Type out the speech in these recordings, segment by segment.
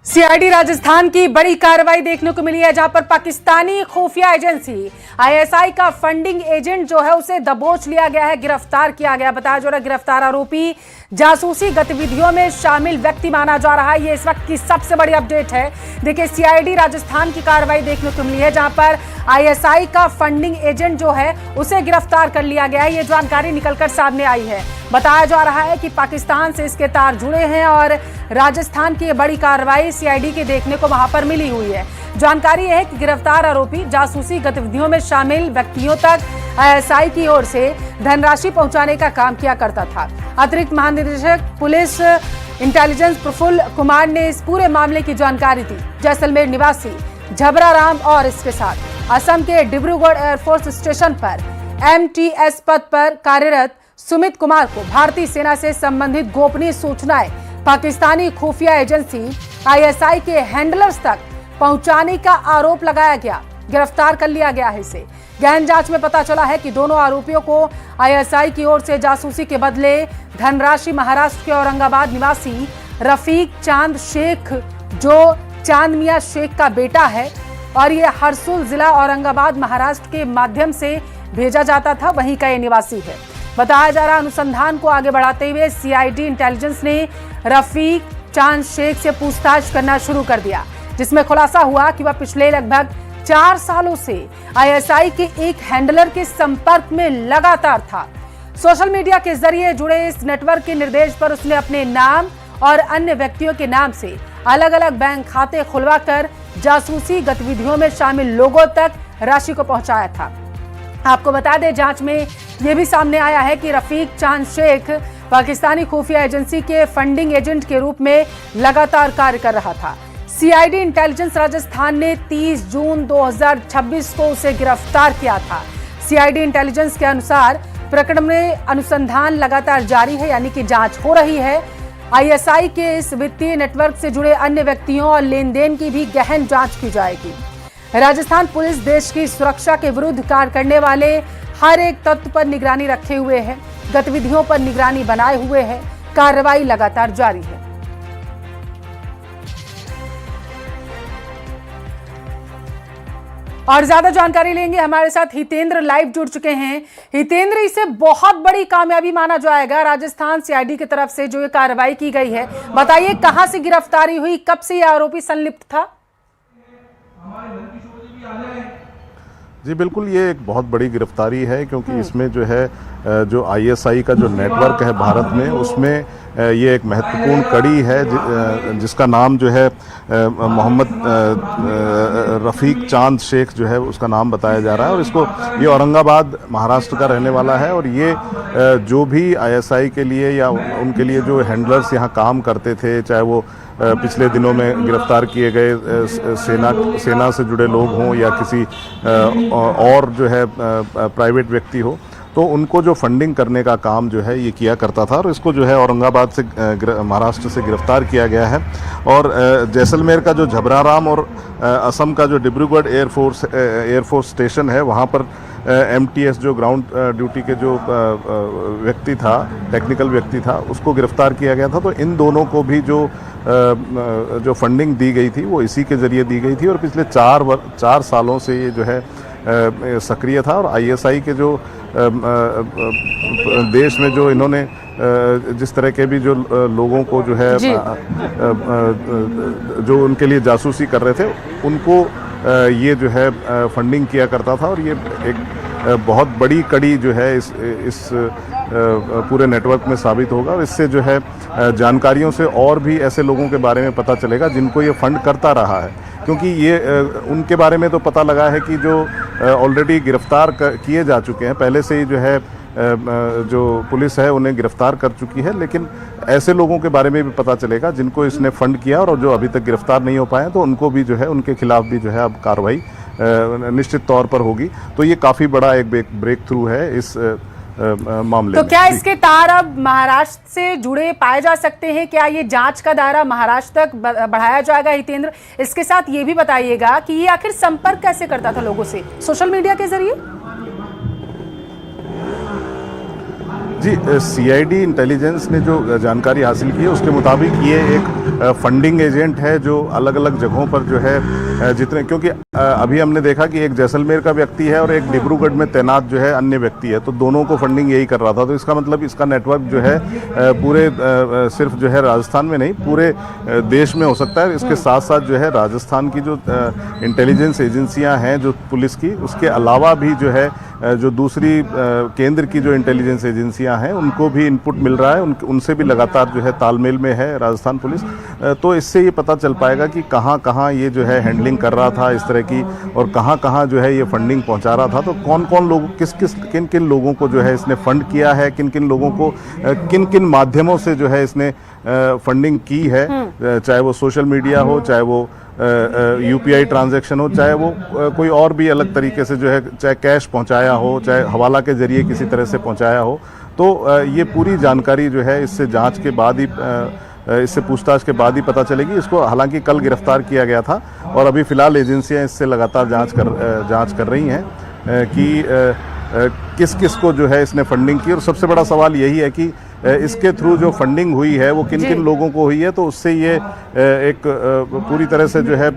CID Rajasthan की बड़ी कार्रवाई देखने को मिली है, जहां पर पाकिस्तानी खुफिया एजेंसी आईएसआई का फंडिंग एजेंट जो है उसे दबोच लिया गया है, गिरफ्तार किया गया। बताया जा रहा है गिरफ्तार आरोपी जासूसी गतिविधियों में शामिल व्यक्ति माना जा रहा है। ये इस वक्त की सबसे बड़ी अपडेट है। देखिए, सीआईडी राजस्थान की कार्रवाई देखने को मिली है, जहां पर आईएसआई का फंडिंग एजेंट जो है उसे गिरफ्तार कर लिया गया है। ये जानकारी निकलकर सामने आई है। बताया जा रहा है कि पाकिस्तान से इसके तार जुड़े हैं और राजस्थान की ये बड़ी कार्रवाई सीआईडी के देखने को वहां पर मिली हुई है। जानकारी है कि गिरफ्तार आरोपी जासूसी गतिविधियों में शामिल व्यक्तियों तक आईएसआई की ओर से धनराशि पहुंचाने का काम किया करता था। अतिरिक्त महानिदेशक पुलिस इंटेलिजेंस प्रफुल्ल कुमार ने इस पूरे मामले की जानकारी दी। जैसलमेर निवासी झबरा राम और इसके साथ असम के डिब्रूगढ़ एयरफोर्स स्टेशन पर एमटीएस पद पर कार्यरत सुमित कुमार को भारतीय सेना से संबंधित गोपनीय सूचनाएं पाकिस्तानी खुफिया एजेंसी आईएसआई के हैंडलर्स तक पहुंचाने का आरोप लगाया गया। गिरफ्तार कर लिया गया है इसे। गहन जांच में पता चला है कि दोनों आरोपियों को आईएसआई की ओर से जासूसी के बदले धनराशि महाराष्ट्र के औरंगाबाद निवासी रफीक चांद शेख, जो चांद मियां शेख का बेटा है और ये हरसुल जिला औरंगाबाद महाराष्ट्र के माध्यम से भेजा जाता था, वहीं का ये निवासी है। बताया जा रहा अनुसंधान को आगे बढ़ाते हुए सीआईडी इंटेलिजेंस ने रफीक चांद शेख से पूछताछ करना शुरू कर दिया, जिसमें खुलासा हुआ कि वह पिछले लगभग 4 सालों से आईएसआई के एक हैंडलर के संपर्क में लगातार था। सोशल मीडिया के जरिए जुड़े इस नेटवर्क के निर्देश पर उसने अपने नाम और अन्य व्यक्तियों के नाम से अलग अलग बैंक खाते खुलवाकर जासूसी गतिविधियों में शामिल लोगों तक राशि को पहुंचाया था। आपको बता दें, जांच में यह भी सामने आया है कि रफीक चांद शेख पाकिस्तानी खुफिया एजेंसी के फंडिंग एजेंट के रूप में लगातार कार्य कर रहा था। सीआईडी इंटेलिजेंस राजस्थान ने 30 जून 2026 को उसे गिरफ्तार किया था। सीआईडी इंटेलिजेंस के अनुसार प्रकरण में अनुसंधान लगातार जारी है, यानी कि जांच हो रही है। आईएसआई के इस वित्तीय नेटवर्क से जुड़े अन्य व्यक्तियों और लेन देन की भी गहन जांच की जाएगी। राजस्थान पुलिस देश की सुरक्षा के विरुद्ध कार्य करने वाले हर एक तत्व पर निगरानी रखे हुए है, गतिविधियों पर निगरानी बनाए हुए है। कार्रवाई लगातार जारी है। और ज्यादा जानकारी लेंगे, हमारे साथ हितेंद्र लाइव जुड़ चुके हैं। हितेंद्र, इसे बहुत बड़ी कामयाबी माना जाएगा राजस्थान सीआईडी की तरफ से जो ये कार्रवाई की गई है। बताइए, कहां से गिरफ्तारी हुई, कब से ये आरोपी संलिप्त था? जी बिल्कुल, ये एक बहुत बड़ी गिरफ्तारी है, क्योंकि इसमें जो है जो आईएसआई का जो नेटवर्क है भारत में, उसमें ये एक महत्वपूर्ण कड़ी है, जिसका नाम जो है मोहम्मद रफीक चांद शेख जो है उसका नाम बताया जा रहा है। और इसको ये औरंगाबाद महाराष्ट्र का रहने वाला है। और ये जो भी आईएसआई के लिए या उनके लिए जो हैंडलर्स यहाँ काम करते थे, चाहे वो पिछले दिनों में गिरफ्तार किए गए सेना से जुड़े लोग हों या किसी और जो है प्राइवेट व्यक्ति हो, तो उनको जो फंडिंग करने का काम जो है ये किया करता था। और इसको जो है औरंगाबाद से महाराष्ट्र से गिरफ्तार किया गया है। और जैसलमेर का जो झबरा राम और असम का जो डिब्रूगढ़ एयरफोर्स स्टेशन है, वहाँ पर एमटीएस जो ग्राउंड ड्यूटी के जो व्यक्ति था, टेक्निकल व्यक्ति था, उसको गिरफ्तार किया गया था। तो इन दोनों को भी जो फंडिंग दी गई थी वो इसी के ज़रिए दी गई थी। और पिछले 4 सालों से ये जो है सक्रिय था। और आईएसआई के जो देश में जो इन्होंने जिस तरह के भी जो लोगों को जो है जो उनके लिए जासूसी कर रहे थे, उनको ये जो है फंडिंग किया करता था। और ये एक बहुत बड़ी कड़ी जो है इस पूरे नेटवर्क में साबित होगा। और इससे जो है जानकारियों से और भी ऐसे लोगों के बारे में पता चलेगा जिनको ये फंड करता रहा है। क्योंकि ये उनके बारे में तो पता लगा है कि जो ऑलरेडी गिरफ्तार किए जा चुके हैं, पहले से ही जो है जो पुलिस है उन्हें गिरफ्तार कर चुकी है। लेकिन ऐसे लोगों के बारे में भी पता चलेगा जिनको इसने फंड किया और जो अभी तक गिरफ्तार नहीं हो पाए, तो उनको भी जो है उनके खिलाफ भी जो है अब कार्रवाई निश्चित तौर पर होगी। तो ये काफ़ी बड़ा एक ब्रेक थ्रू है इस मामले तो क्या इसके तार अब महाराष्ट्र से जुड़े पाए जा सकते हैं? क्या ये जांच का दायरा महाराष्ट्र तक बढ़ाया जाएगा? हितेंद्र, इसके साथ ये भी बताइएगा कि ये आखिर संपर्क कैसे करता था लोगों से, सोशल मीडिया के जरिए? जी, सीआईडी इंटेलिजेंस ने जो जानकारी हासिल की है उसके मुताबिक ये एक फंडिंग एजेंट है जो अलग अलग जगहों पर जो है जितने, क्योंकि अभी हमने देखा कि एक जैसलमेर का व्यक्ति है और एक डिब्रूगढ़ में तैनात जो है अन्य व्यक्ति है, तो दोनों को फंडिंग यही कर रहा था। तो इसका मतलब इसका नेटवर्क जो है पूरे सिर्फ जो है राजस्थान में नहीं, पूरे देश में हो सकता है। इसके साथ साथ जो है राजस्थान की जो इंटेलिजेंस एजेंसियां हैं जो पुलिस की, उसके अलावा भी जो है जो दूसरी केंद्र की जो इंटेलिजेंस एजेंसियां हैं उनको भी इनपुट मिल रहा है, उनसे भी लगातार जो है तालमेल में है राजस्थान पुलिस। तो इससे ये पता चल पाएगा कि कहाँ कहाँ ये जो है हैंडलिंग कर रहा था इस तरह की, और कहाँ कहाँ जो है ये फंडिंग पहुंचा रहा था। तो कौन कौन लोग, किन किन लोगों को जो है इसने फंड किया है, किन किन लोगों को किन किन माध्यमों से जो है इसने फंडिंग की है, चाहे वो सोशल मीडिया हो, चाहे वो यूपीआई ट्रांजैक्शन हो, चाहे वो कोई और भी अलग तरीके से जो है, चाहे कैश पहुंचाया हो, चाहे हवाला के जरिए किसी तरह से पहुंचाया हो। तो ये पूरी जानकारी जो है इससे जांच के बाद ही, इससे पूछताछ के बाद ही पता चलेगी। इसको हालांकि कल गिरफ्तार किया गया था और अभी फिलहाल एजेंसियां इससे लगातार जांच कर रही हैं कि किस किस को जो है इसने फंडिंग की। और सबसे बड़ा सवाल यही है कि इसके थ्रू जो फंडिंग हुई है वो किन किन लोगों को हुई है। तो उससे ये एक पूरी तरह से जो है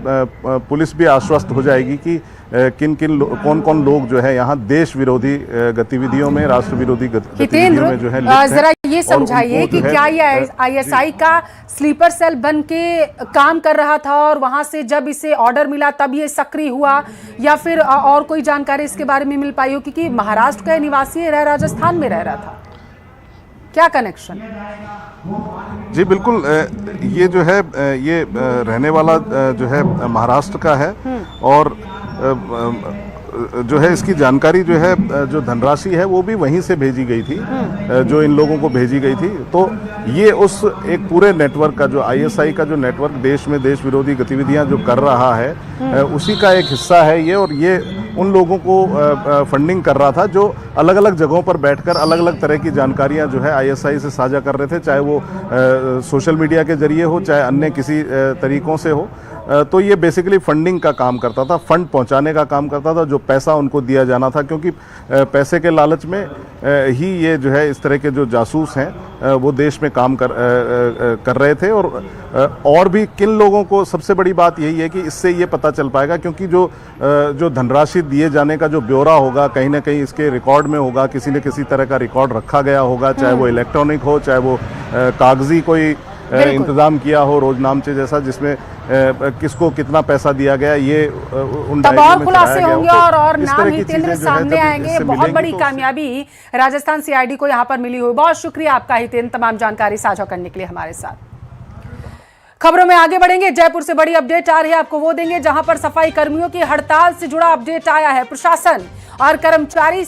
पुलिस भी आश्वस्त हो जाएगी कि कौन कौन लोग जो है यहाँ देश विरोधी गतिविधियों में, राष्ट्र विरोधी गतिविधियों में जो है लिप्त हैं। जरा ये समझाइए कि क्या ये आईएसआई का स्लीपर सेल बन के काम कर रहा था और वहां से जब इसे ऑर्डर मिला तब ये सक्रिय हुआ, या फिर और कोई जानकारी इसके बारे में मिल पाई हो? क्योंकि महाराष्ट्र का निवासी है, राजस्थान में रह रहा था, क्या कनेक्शन? जी बिल्कुल, ये जो है ये रहने वाला जो है महाराष्ट्र का है, और जो है इसकी जानकारी जो है, जो धनराशि है वो भी वहीं से भेजी गई थी, जो इन लोगों को भेजी गई थी। तो ये उस एक पूरे नेटवर्क का, जो आईएसआई का जो नेटवर्क देश में देश विरोधी गतिविधियां जो कर रहा है, उसी का एक हिस्सा है ये। और ये उन लोगों को फंडिंग कर रहा था जो अलग अलग जगहों पर बैठकर अलग अलग तरह की जानकारियां जो है आईएसआई से साझा कर रहे थे, चाहे वो सोशल मीडिया के जरिए हो, चाहे अन्य किसी तरीकों से हो। तो ये बेसिकली फंडिंग का काम करता था, फंड पहुंचाने का काम करता था, जो पैसा उनको दिया जाना था, क्योंकि पैसे के लालच में ही ये जो है इस तरह के जो जासूस हैं वो देश में काम कर रहे थे। और भी किन लोगों को, सबसे बड़ी बात यही है कि इससे ये पता चल पाएगा, क्योंकि जो धनराशि दिए जाने का जो ब्यौरा होगा कहीं ना कहीं इसके रिकॉर्ड में होगा, किसी न किसी तरह का रिकॉर्ड रखा गया होगा, चाहे वो इलेक्ट्रॉनिक हो, चाहे वो कागजी कोई इंतजाम किया हो रोजनामचे जैसा, जिसमें किसको कितना पैसा दिया गया, ये उन तब और खुलासे होंगे और नाम हितेंद्र सामने आएंगे। बहुत बड़ी कामयाबी राजस्थान सीआईडी को यहाँ पर मिली हुई। बहुत शुक्रिया आपका हितेंद्र, तमाम जानकारी साझा करने के लिए हमारे साथ। खबरों में आगे बढ़ेंगे। जयपुर से बड़ी अपडेट आ रही है, आपको वो देंगे जहां पर सफाई कर्मियों की हड़ताल से जुड़ा अपडेट आया है। प्रशासन और कर्मचारी